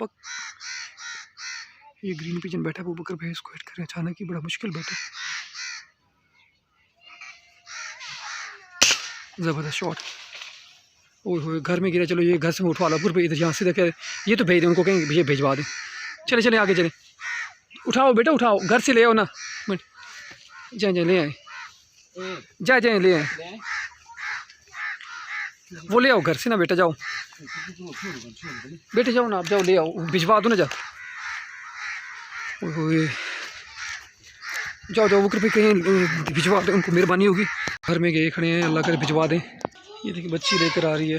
पक। ये green pigeon बैठा अबू बकर भाई, इसको हिट करें अचानक ही, बड़ा मुश्किल बैठा। ज़बरदस्त शॉट। ओह हो, घर में गिरा। चलो ये घर से उठवा लो ऊपर पे, इधर यहाँ से देखे ये तो भेज दें उनको, कहेंगे भैया भिजवा दें। चले चले आगे चले, उठाओ बेटा उठाओ, घर से ले आओ ना। जाए जाए ले आए, जाए जाए ले आए, वो ले आओ घर से ना बेटा, जाओ बेटे जाओ ना, आप जाओ ले आओ, भिजवा दो ना जा। जाओ जाओ, वो कृपया कहीं भिजवा दें उनको, मेहरबानी होगी। घर में गए खड़े हैं, अल्लाह करे भिजवा दें। ये देखिए बच्ची लेकर आ रही है।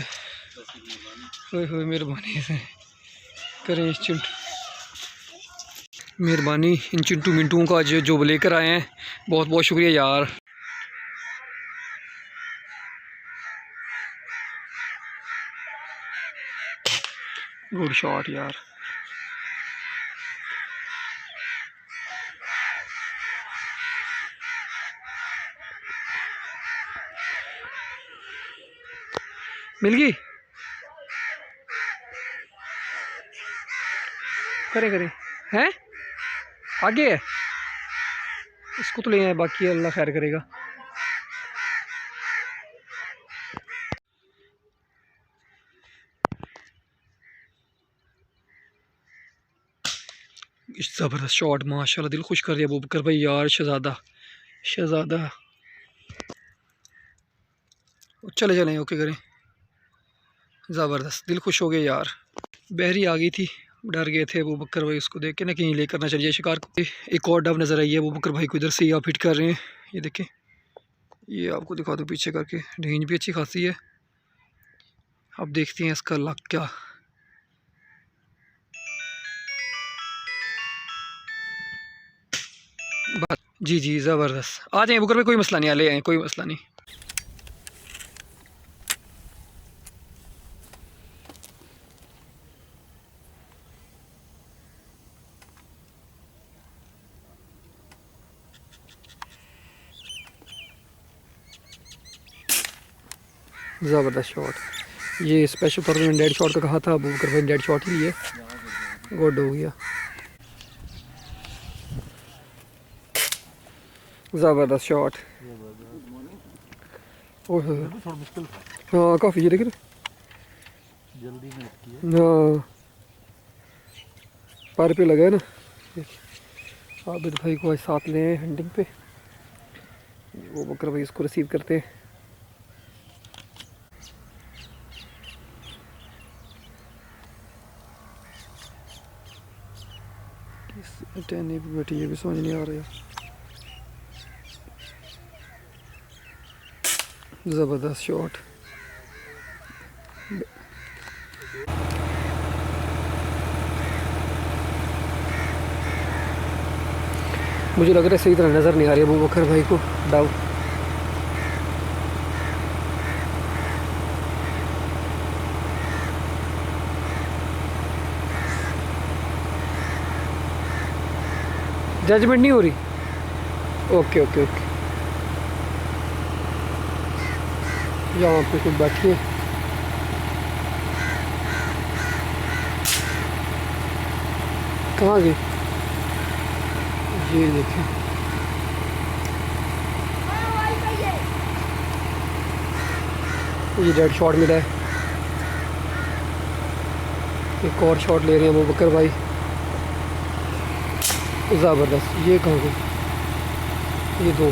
ओए मेहरबानी से करें इस चिंटू, मेहरबानी इन चिंटू मिंटुओं का जो लेकर आए हैं, बहुत बहुत शुक्रिया यार। गुड शॉट यार। मिल गई, करें करें हैं, आगे है, इसको तो ले आए, बाकी अल्लाह खैर करेगा। ज़बरदस्त शॉट माशाल्लाह, दिल खुश कर दिया अबू बकर भाई यार। शहजादा शहजादा, चले चले ओके करें। ज़बरदस्त, दिल खुश हो गया यार। बहरी आ गई थी, डर गए थे अबू बकर भाई, उसको देख के ना कहीं लेकर ना चलिए शिकार को। एक और डब नज़र आई है अबू बकर भाई को, इधर से आप हिट कर रहे हैं। ये देखें, ये आपको दिखा दो पीछे करके, रेंज भी अच्छी खासी है। अब देखते हैं इसका लक क्या। जी जी ज़बरदस्त, आ जाए बुकर में, कोई मसला नहीं, आ ले आए, कोई मसला नहीं। ज़बरदस्त शॉट, ये स्पेशल तौर पर डेड शॉट का कहा था, अबू बकर भाई डेड शॉट ही है, गुड हो गया। ज़बरदस्त शॉट। ओह हाँ काफ़ी, ये देख जल्दी में हाँ पैर पे लगा है ना। आबिद भाई को आज साथ ले हैं हंटिंग पे, वो बकर भाई इसको रिसीव करते हैं। टहनी पे बैठी, ये भी समझ नहीं आ रहा है। ज़बरदस्त शॉट। मुझे लग रहा है सही तरह नज़र नहीं आ रही अबू बकर भाई को डाउट। जजमेंट नहीं हो रही, ओके ओके ओके। यहाँ पे कुछ बैठी है, कहाँ गई, ये देखें। ये डेड शॉट मिला है, एक और शॉट ले रहे हैं अबू बकर भाई। ज़बरदस्त, ये कहाँ गई, ये दो,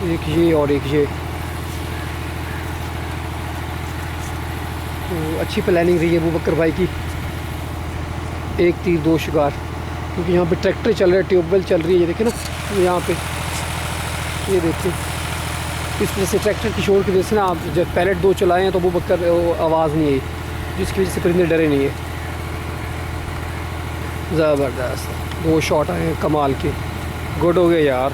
एक ये और एक ये। तो अच्छी प्लानिंग रही है अबू बकर भाई की, एक तीर दो शिकार, क्योंकि यहाँ पे ट्रैक्टर चल रहा है, ट्यूबवेल चल रही है, ये देखें ना यहाँ पे, ये देखें इस वजह से ट्रैक्टर की शोर की वजह से ना, आप जब पैलेट दो चलाए हैं तो अबू बकर आवाज़ नहीं आई, जिसकी वजह से परिंदे डरे नहीं है। ज़बरदस्त, दो शॉट आए हैं कमाल के, गुड हो गए यार।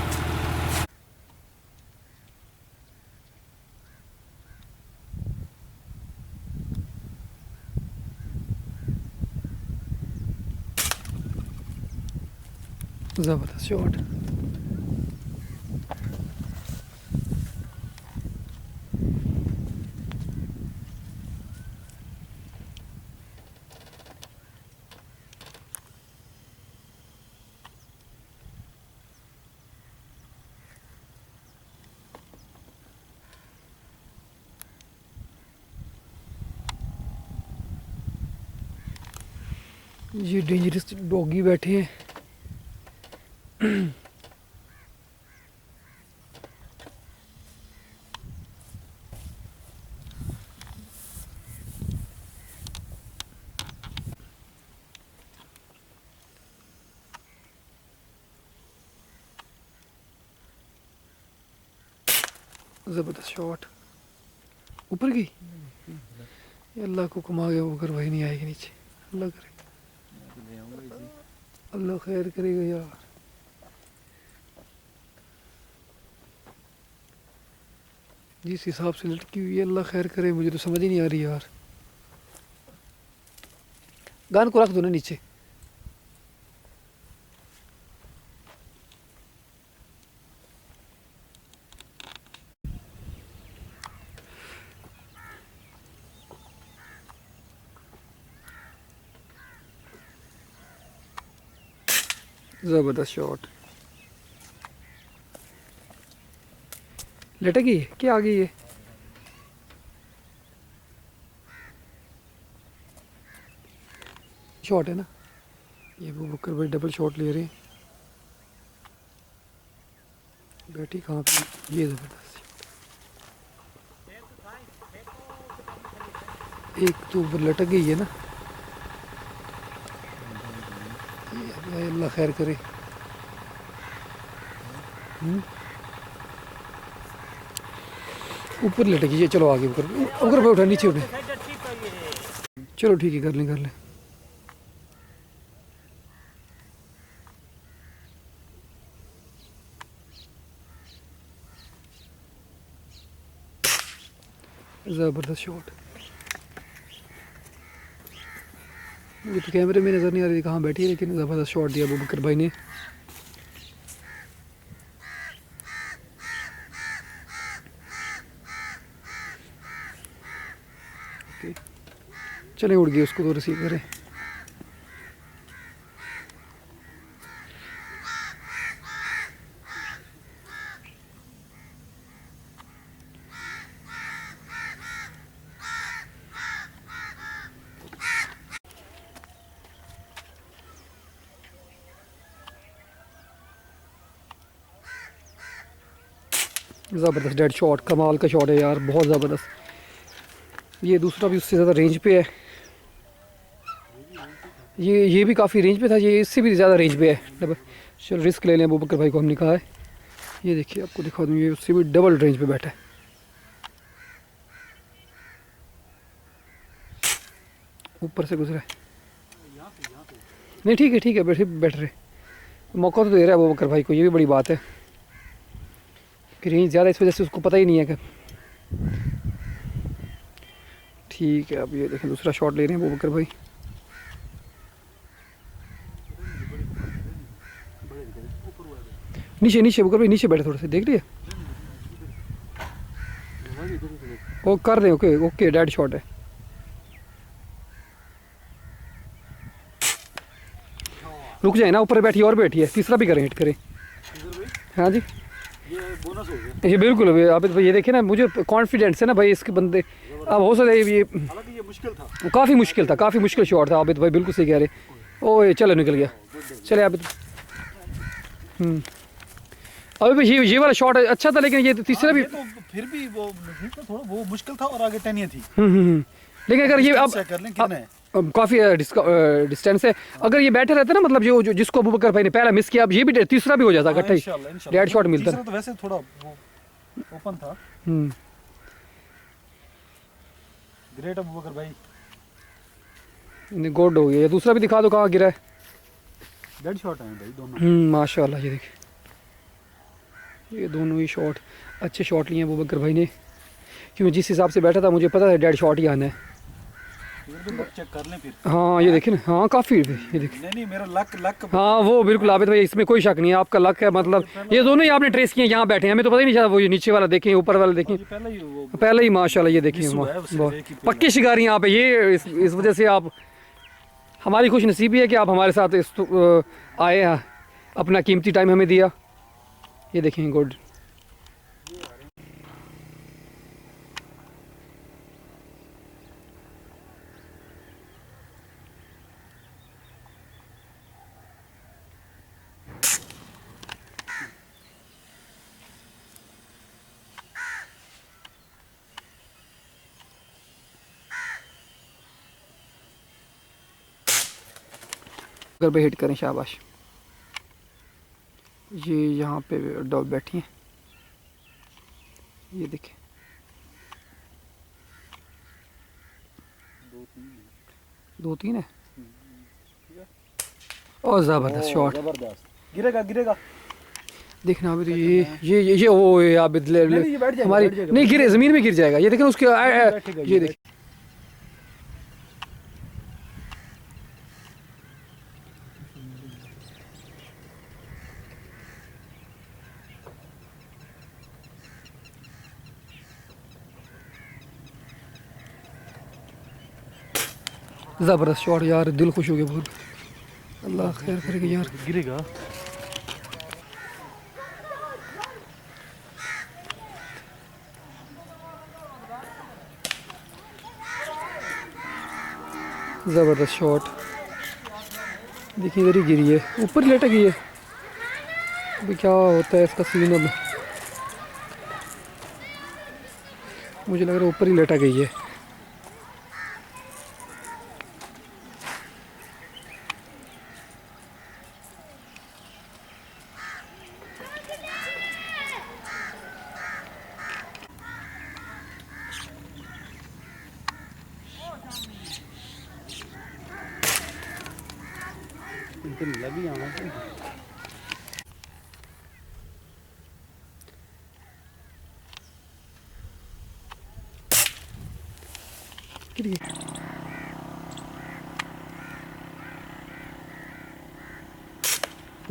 ज़बरदस्त शॉट। ये डेंजरस डॉगी बैठे हैं। ज़बरदस्त शॉट, ऊपर गई। ये अल्लाह को कमा गया वो, घर वही नहीं आएगी नीचे। अल्लाह करे, अल्लाह खैर करेगा यार। जिस हिसाब से लटकी हुई है, अल्लाह खैर करे, मुझे तो समझ ही नहीं आ रही यार। गान को रख दो ना नीचे। ज़बरदस्त शॉट, लटक गई क्या? आ गई है। शॉट है ना ये, अबू बकर भाई डबल शॉट ले रहे हैं। बैठी कहाँ पे? ये ज़बरदस्त एक तो ऊपर लटक गई है ना। ये अल्लाह खैर करे। ऊपर लटकी है, चलो आगे ऊपर ऊपर पे उठा, नीचे उठे। चलो ठीक है, कर लें कर लें। ज़बरदस्त शॉट, मुझे तो कैमरे में नज़र नहीं आ रही कहाँ बैठी है, लेकिन ज़बरदस्त शॉट दिया अबू बकर भाई ने। चले उड़ गई, उसको तो रिसीव करें। ज़बरदस्त डेड शॉट, कमाल का शॉट है यार, बहुत ज़बरदस्त। ये दूसरा भी उससे ज़्यादा रेंज पे है। ये भी काफ़ी रेंज पे था, ये इससे भी ज़्यादा रेंज पे है। चलो रिस्क ले लें, अबू बकर भाई को हमने कहा है। ये देखिए आपको दिखा दूँ, ये उससे भी डबल रेंज पे बैठा है। ऊपर से गुजरा है। नहीं ठीक है, बैठ रहे। मौका तो दे रहा है अबू बकर भाई को, ये भी बड़ी बात है कि रेंज ज़्यादा, इस वजह से उसको पता ही नहीं है कि। ठीक है, अब ये देखें दूसरा शॉट ले रहे हैं अबू बकर भाई। नीचे अबू बकर भाई नीचे बैठे, थोड़ा सा देख लिया। वो कर रहे हैं, ओके डेड शॉट है। रुक जाए ना, ऊपर बैठी और बैठी है, तीसरा भी करें, हिट करें। हाँ जी, ये बोनस हो गया। ये बिल्कुल आबिद भाई, ये देखे ना, मुझे कॉन्फिडेंस है ना भाई इसके बंदे। अब हो सकता है ये, हालांकि ये मुश्किल था, काफ़ी मुश्किल शॉट था। आबिद भाई बिल्कुल सही कह रहे। ओए चलो निकल गया। चले आबिद। अभी भाई ये वाला शॉट अच्छा था, लेकिन ये तीसरा भी तो फिर भी वो थोड़ा वो मुश्किल था और आगे टनिया थी। लेकिन अगर ये अब कर लें कितने काफ़ी डिस्टेंस है। अगर ये बैठे रहते ना, मतलब जो जिसको अबू बकर भाई ने पहला मिस किया, अब ये भी तीसरा भी हो जाता इकट्ठा ही, डेड शॉट मिलता। तो वैसे थोड़ा वो ओपन था। ग्रेट अबू बकर भाई, गुड हो गया। दूसरा भी दिखा दो कहाँ गिरा है। डेड शॉट है भाई दोनों। माशाल्लाह, ये देखिए, ये दोनों ही शॉट अच्छे शॉट लिए अबू बकर भाई ने, क्योंकि जिस हिसाब से बैठा था मुझे पता था डेड शॉट ही आना है। चेक कर लें फिर। हाँ ये देखिए ना, हाँ काफ़ी, ये देखिए। नहीं मेरा लक हाँ वो बिल्कुल आबिद भाई, इसमें कोई शक नहीं है, आपका लक है। मतलब ये दोनों ही आपने ट्रेस किए, यहाँ बैठे हैं, हमें तो पता ही नहीं चला। वो ये नीचे वाला देखें, ऊपर वाला देखें, पहले ही माशाल्लाह। ये देखिए बहुत पक्की शिकारी यहाँ पे, ये इस वजह से आप, हमारी खुश नसीबी है कि आप हमारे साथ आए हैं, अपना कीमती टाइम हमें दिया। ये देखें, गुड। घर पे हिट करें, शाबाश। ये यहाँ पे डॉग बैठी हैं, ये देखें। दो तीन है और ज़बरदस्त शॉट। जबरदस्त, गिरेगा गिरेगा। देखना अभी तो ये ओ ये आबिद नहीं, ये बैठ जाएगा, हमारी बैठ जाएगा, नहीं गिरे, ज़मीन में गिर जाएगा। ये देखें उसके बैठेगा, ये देखें। ज़बरदस्त शॉट यार, दिल खुश हो गया बहुत। अल्लाह खैर करेगा यार। गिरेगा। ज़बरदस्त शॉट। देखिए इधर ही गिरी है, ऊपर लेटा गई है। अभी क्या होता है इसका सीन अब, मुझे लग रहा है ऊपर ही लेटा गई है। लगी आना गिरी।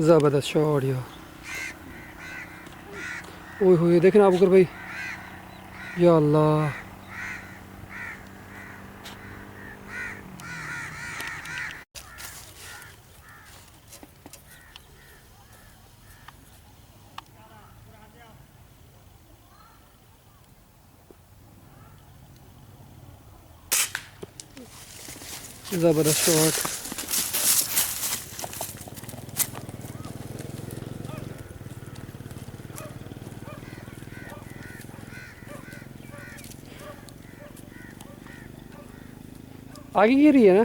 ज़बरदस्त शॉट यार। ओए होए देखना आप भाई, या अल्लाह। ज़बरदस्त शॉट। आगे गिरी है ना।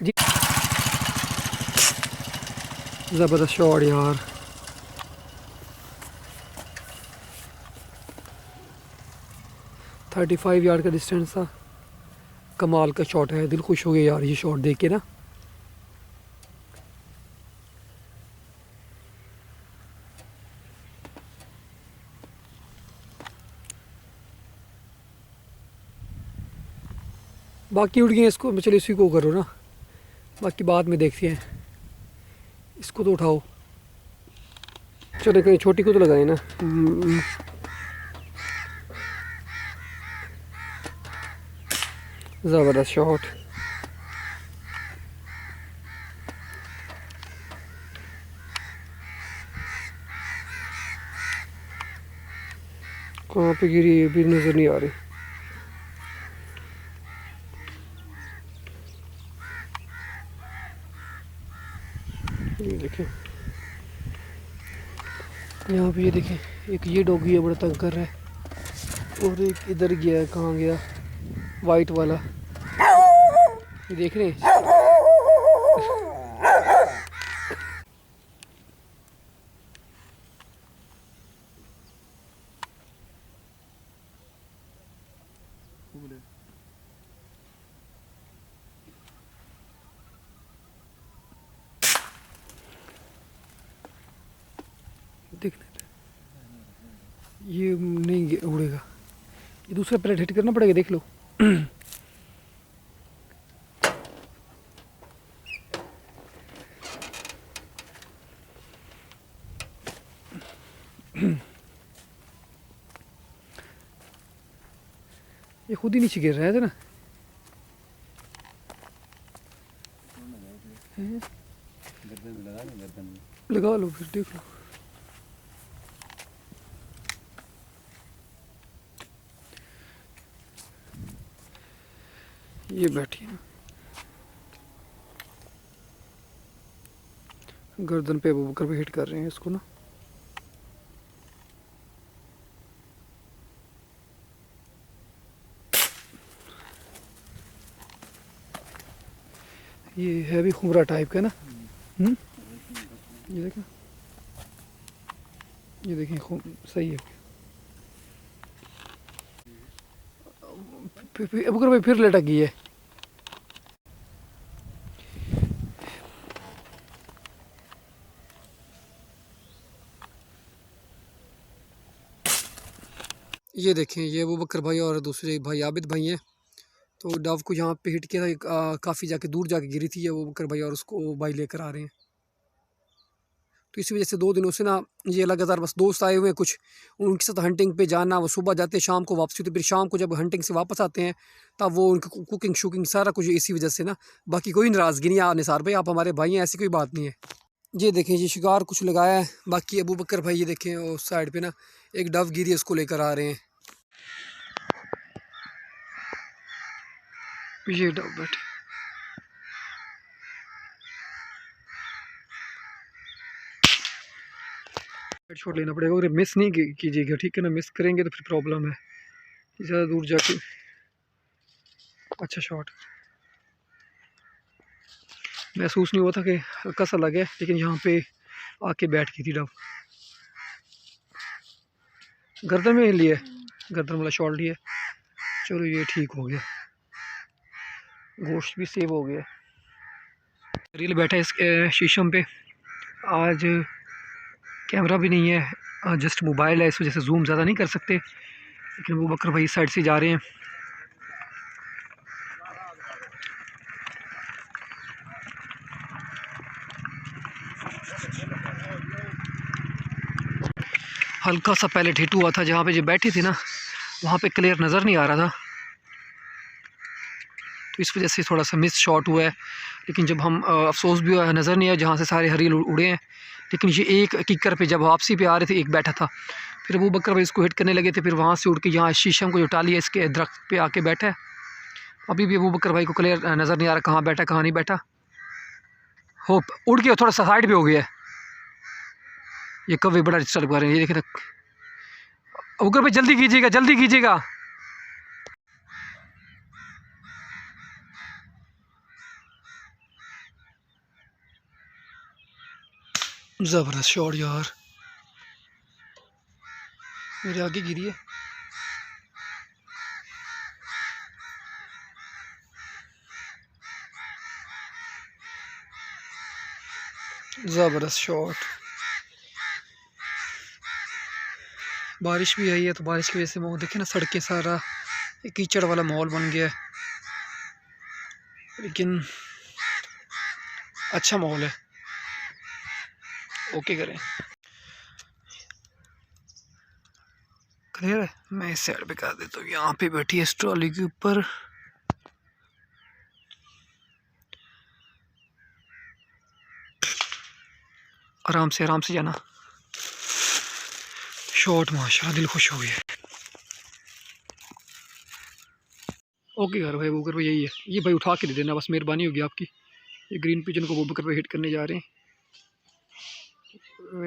जी ज़बरदस्त शॉट यार। थर्टी 35 यार्ड का डिस्टेंस था। कमाल का शॉट है, दिल खुश हो गया यार ये शॉट देख के ना। बाकी उड़ गए, इसको चलो इसी को करो ना, बाकी बाद में देखते हैं। इसको तो उठाओ, चलो कहीं छोटी को तो लगाए ना। ज़बरदस्त शॉट। कहाँ पे गिरी है भी नज़र नहीं आ रही। ये देखें यहाँ पे, ये देखें एक ये डॉगी है बड़ा तंग कर रहा है, और एक इधर गया है, कहाँ गया वाइट वाला, ये देख रहे हैं। देखना ये नहीं उड़ेगा, ये दूसरा प्लेट हिट करना पड़ेगा, देख लो। ये खुद ही नीचे गिर रहा है ना। लगा लो फिर, देख लो। ये बैठी है गर्दन पे, अबू बकर पे हिट कर रहे हैं इसको ना। ये है भी खुमरा टाइप का ना। ये देखें, ये देखें सही है। अब भाई फिर लटक गई है। ये देखें, ये अबू बकर भाई और दूसरे भाई आबिद भाई हैं। तो डव को यहाँ पे हिट किया था, काफ़ी जाके दूर जाके गिरी थी अबू बकर भाई, और उसको भाई लेकर आ रहे हैं। तो इसी वजह से 2 दिनों से ना ये लगातार बस दोस्त आए हुए हैं कुछ, उनके साथ हंटिंग पे जाना। वो सुबह जाते हैं, शाम को वापसी होती है। फिर शाम को जब हंटिंग से वापस आते हैं तब वो उनकी कुकिंग शुकिंग सारा कुछ इसी वजह से ना। बाकी कोई नाराज़गी नहीं है निसार भाई, आप हमारे भाई हैं, ऐसी कोई बात नहीं है। ये देखें, ये शिकार कुछ लगाया है। बाकी अबू बकर भाई ये देखें उस साइड पे ना एक डव गिरी है, उसको लेकर आ रहे हैं। ये डव बैठे, शॉट लेना पड़ेगा और मिस नहीं कीजिएगा, ठीक है ना। मिस करेंगे तो फिर प्रॉब्लम है। ज़्यादा दूर जाके अच्छा शॉट महसूस नहीं हुआ था कि हल्का सा लगे, लेकिन यहाँ पे आके बैठ गई थी डव। गर्दन में लिए, गर्दन वाला शॉट लिया। चलो ये ठीक हो गया, गोश्त भी सेव हो गया। रील बैठा इस शीशम पे। आज कैमरा भी नहीं है, जस्ट मोबाइल है, इस वजह से जूम ज़्यादा नहीं कर सकते। लेकिन वो बकर भाई इस साइड से जा रहे हैं। हल्का सा पहले हिट हुआ था, जहाँ पे जो बैठी थी ना वहाँ पे क्लियर नज़र नहीं आ रहा था, तो इस वजह से थोड़ा सा मिस शॉट हुआ है। लेकिन जब हम अफसोस भी हुआ, नज़र नहीं आया जहाँ से सारे हरील उड़े हैं। लेकिन ये एक किकर पे जब वापसी पे आ रहे थे एक बैठा था, फिर अबू बकर भाई इसको हिट करने लगे थे, फिर वहाँ से उड़ के यहाँ शीशम को जो टाली है इसके दरख्त पे आके बैठा है। अभी भी अबू बकर भाई को क्लियर नज़र नहीं आ रहा कहाँ बैठा कहाँ नहीं बैठा। हो उड़ के थोड़ा सा साइड पे हो गया है। ये कौवे बड़ा डिस्टर्ब कर रहे हैं, ये देखे। अबू बकर भाई जल्दी कीजिएगा, जल्दी कीजिएगा। ज़बरदस्त शॉट यार, मेरे आगे गिरी है। ज़बरदस्त शॉट। बारिश भी आई है, तो बारिश की वजह से वो देखे ना सड़कें सारा एक कीचड़ वाला माहौल बन गया है, लेकिन अच्छा माहौल है। ओके करें, क्लियर है। मैं इस साइड पे कर देता हूँ, यहाँ पे बैठी है इस ट्रॉली के ऊपर। आराम से जाना। शॉट माशाल्लाह, दिल खुश हो गया। ओके यार भाई, वो भाई यही है, ये भाई उठा के दे देना, बस मेहरबानी होगी आपकी। ये ग्रीन पिजन को वो बकर पे हिट करने जा रहे हैं।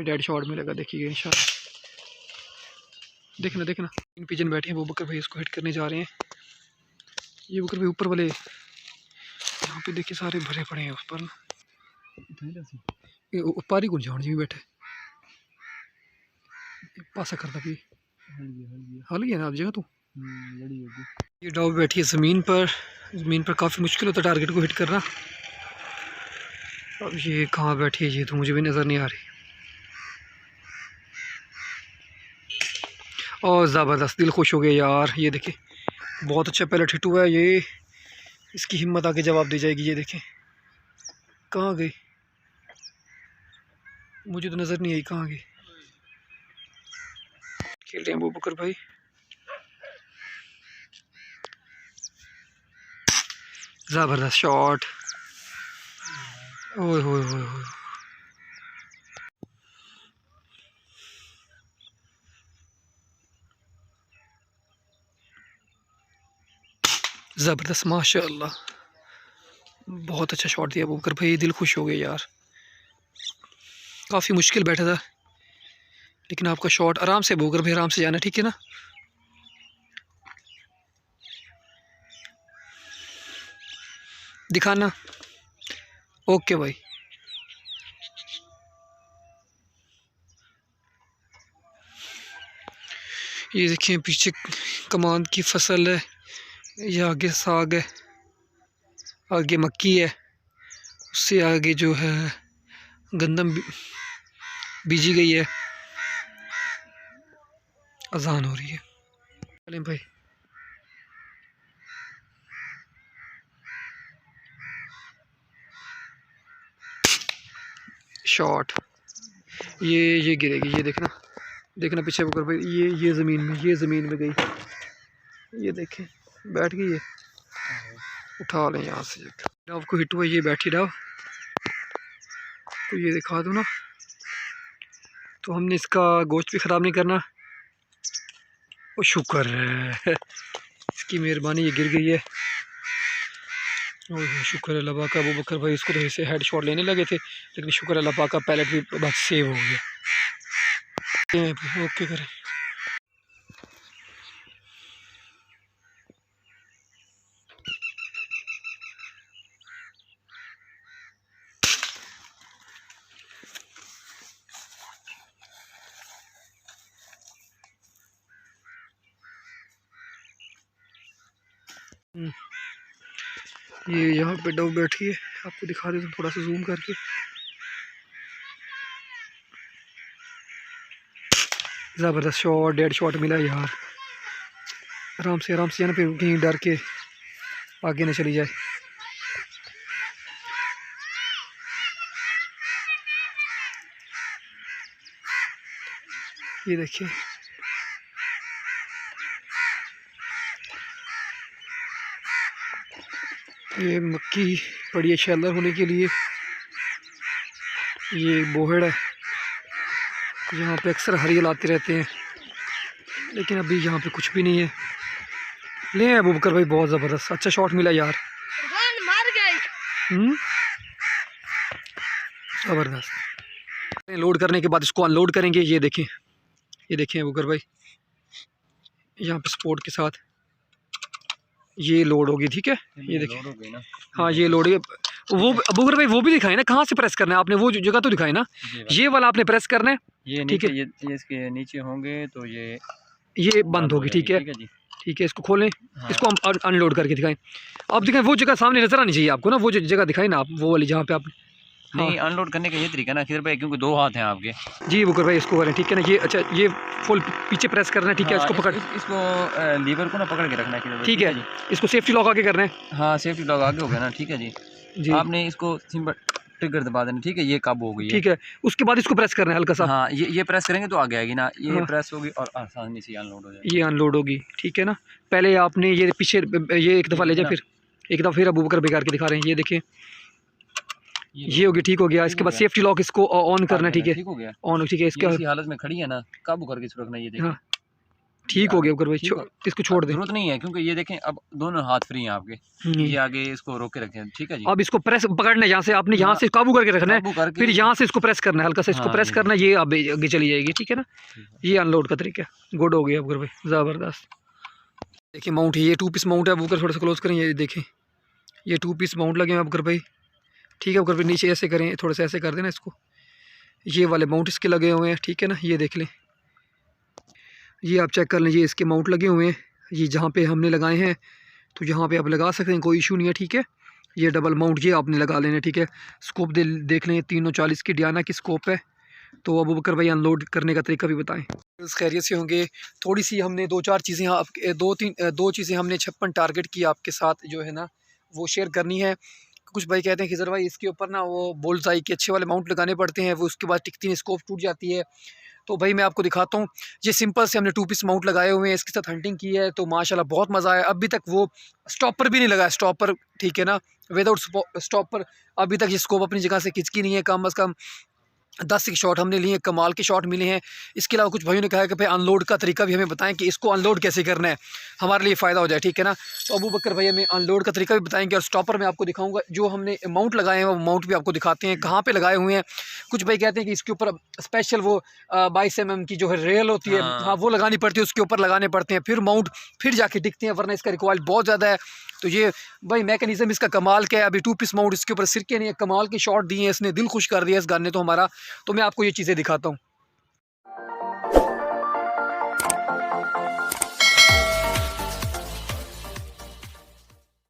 डेड शॉट में लगा, देखिएगा इंशाल्लाह। देखना देखना, ग्रीन पिजन बैठे हैं, वो बकर भाई इसको हिट करने जा रहे हैं। ये बकर भाई ऊपर वाले यहाँ पे देखिए सारे भरे पड़े हैं उस पर। उपारी को जान जी भी बैठे पासा करता भी हाल गया ना आप जगह तो। ये डॉग बैठी है ज़मीन पर काफ़ी मुश्किल होता है टारगेट को हिट करना। अब ये कहाँ बैठी है ये तो मुझे भी नज़र नहीं आ रही। और ज़बरदस्त, दिल खुश हो गया यार। ये देखें बहुत अच्छा पहले हिट हुआ है, ये इसकी हिम्मत आगे जवाब दे जाएगी। ये देखें कहाँ गई, मुझे तो नज़र नहीं आई कहाँ गई। खेल रहे हैं अबू बकर भाई। ज़बरदस्त शॉट, ओए होए होए होए। ज़बरदस्त माशाअल्लाह, बहुत अच्छा शॉट दिया अबू बकर भाई, दिल खुश हो गया यार। काफ़ी मुश्किल बैठा था, लेकिन आपका शॉट आराम से अबू बकर भाई, आराम से जाना, ठीक है ना। दिखाना ओके भाई। ये देखिए पीछे कमांद की फसल है, ये आगे साग है, आगे मक्की है, उससे आगे जो है गंदम बीजी गई है। अजान हो रही है, चलें भाई। शॉट, ये गिरेगी, ये देखना, देखना पीछे ऊपर भाई, ये ज़मीन में गई, ये देखें बैठ गई है। उठा लें यहाँ से, आपको हिट हुआ, ये बैठी डाव तो ये दिखा दो ना, तो हमने इसका गोश्त भी ख़राब नहीं करना। वो शुक्र है इसकी मेहरबानी, ये गिर गई है। ओह शुक्र है अल्लाह पाक का। अबू बकर भाई इसको तो ऐसे हेड शॉट लेने लगे थे, लेकिन शुक्र है अल्लाह पाक का, पैलेट भी बस सेव हो गया। ओके करें। ये यहाँ पे डव बैठी है, आपको दिखा देता हूँ थोड़ा सा जूम करके। ज़बरदस्त शॉट, डेड शॉट मिला यार। आराम से यहाँ पे कहीं डर के आगे न चली जाए। ये देखिए ये मक्की पड़ी है शेलर होने के लिए। ये बोहड़ है, यहाँ पे अक्सर हरियल आते रहते हैं, लेकिन अभी यहाँ पे कुछ भी नहीं है। ले अबू बकर भाई, बहुत ज़बरदस्त अच्छा शॉट मिला यार। ज़बरदस्त। लोड करने के बाद इसको अनलोड करेंगे। ये देखें अबू बकर भाई, यहाँ पे सपोर्ट के साथ ये लोड होगी, ठीक है। ये देखिए, हाँ ये लोड है। वो अबू बकर भाई वो भी दिखाए ना, कहाँ से प्रेस करना है आपने, वो जगह तो दिखाई ना, ये वाला आपने प्रेस करना है, ये ठीक है। ये इसके नीचे होंगे तो ये बंद होगी, ठीक है। ठीक है, इसको खोलें। हाँ। इसको हम अनलोड करके दिखाएं। आप दिखाएं वो जगह सामने नजर आनी चाहिए आपको ना, वो जो जगह दिखाई ना आप, वो वाली जहाँ पे आप। नहीं, हाँ। अनलोड करने का ये तरीका ना खिदर भाई, क्योंकि दो हाथ हैं आपके। जी बुकर भाई इसको करें, ठीक है ना। ये अच्छा, ये फुल पीछे प्रेस करना है, ठीक है। हाँ, इसको पकड़, इसको लीवर को ना पकड़ के रखना है, ठीक है। इसको सेफ्टी लॉक आगे करना है। हाँ सेफ्टी लॉक आगे हो गया ना, ठीक है जी। आपने इसको सिंपल ट्रिगर दबा देना, ठीक है। ये काबू हो गई है, ठीक है। उसके बाद इसको प्रेस करना है हल्का सा। हाँ ये प्रेस करेंगे तो आगे आएगी ना, ये प्रेस होगी और आसानी से अनलोड हो जाएगी। ये अनलोड होगी, ठीक है ना। पहले आपने ये पीछे ये एक दफ़ा ले जाए, फिर एक दफ़ा फिर अबू बकर बेकार के दिखा रहे हैं। ये देखें, ये होगी, ठीक हो गया। इसके बाद सेफ्टी लॉक इसको ऑन करना, ठीक है। ठीक हो गया, ऑन, ठीक है। इसके हालत में खड़ी है ना, काबू करके इसको रखना। ये देखिए, हाँ ठीक हो गया बकर भाई, इसको छोड़ दें, जरूरत नहीं है, क्योंकि ये देखें अब दोनों हाथ फ्री हैं आपके। ये आगे इसको रोक के रखें, ठीक है जी। अब इसको प्रेस पकड़ना है, यहाँ से आपने यहाँ से काबू करके रखना है, फिर यहाँ से इसको प्रेस करना है, हल्का सा इसको प्रेस करना है, ये आगे चली जाएगी, ठीक है ना। ये अनलोड का तरीका गुड हो गया बकर भाई, ज़बरदस्त। देखिए माउंट है, ये 2 पीस माउंट है। बकर थोड़ा सा क्लोज करें, ये देखें, ये 2 पीस माउंट लगे हैं बकर भाई, ठीक है। बकर भाई नीचे ऐसे करें, थोड़ा सा ऐसे कर देना इसको, ये वाले माउंट इसके लगे हुए हैं, ठीक है ना। ये देख लें, ये आप चेक कर लें, ये इसके माउंट लगे हुए हैं। ये जहाँ पे हमने लगाए हैं तो यहाँ पे आप लगा सकते हैं, कोई इशू नहीं है, ठीक है। ये डबल माउंट ये आपने लगा लेना, ठीक है। स्कोप देख लें, 340 की डियाना की स्कोप है। तो अबू बकर भाई अनलोड करने का तरीका भी बताएं। खैरियत से होंगे। थोड़ी सी हमने 2-4 चीज़ें दो चीज़ें हमने 56 टारगेट की आपके साथ जो है ना वो शेयर करनी है। कुछ भाई कहते हैं खिजर भाई इसके ऊपर ना वो बुल्सआई के अच्छे वाले माउंट लगाने पड़ते हैं, वो उसके बाद टिकती नहीं, स्कोप टूट जाती है। तो भाई मैं आपको दिखाता हूँ, ये सिंपल से हमने 2 पीस माउंट लगाए हुए हैं, इसके साथ हंटिंग की है तो माशाल्लाह बहुत मज़ा आया। अभी तक वो स्टॉपर भी नहीं लगा, स्टॉपर, ठीक है ना, विदाउट स्टॉपर अभी तक ये स्कोप अपनी जगह से खिंचकी नहीं है। कम अज़ कम 10 शॉट हमने लिए, कमाल के शॉट मिले हैं। इसके अलावा कुछ भाइयों ने कहा कि भाई अनलोड का तरीका भी हमें बताएं कि इसको अनलोड कैसे करना है, हमारे लिए फ़ायदा हो जाए, ठीक है ना। तो अबू बकर भाई हमें अनलोड का तरीका भी बताएंगे और स्टॉपर में आपको दिखाऊंगा जो हमने माउंट लगाए हैं, वो माउंट भी आपको दिखाते हैं कहाँ पे लगाए हुए हैं। कुछ भाई कहते हैं कि इसके ऊपर स्पेशल वो 22 mm की जो है रेल होती है, हाँ वो लगानी पड़ती है, उसके ऊपर लगाने पड़ते हैं, फिर माउंट फिर जाके टिकते हैं, वरना इसका रिकॉइल बहुत ज़्यादा है। तो ये भाई मैकेनिज्म इसका कमाल का है। अभी 2 पीस माउंट इसके ऊपर सिरके ने कमाल के शॉट दिए हैं, इसने दिल खुश कर दिया इस गाने तो हमारा। तो मैं आपको ये चीज़ें दिखाता हूँ।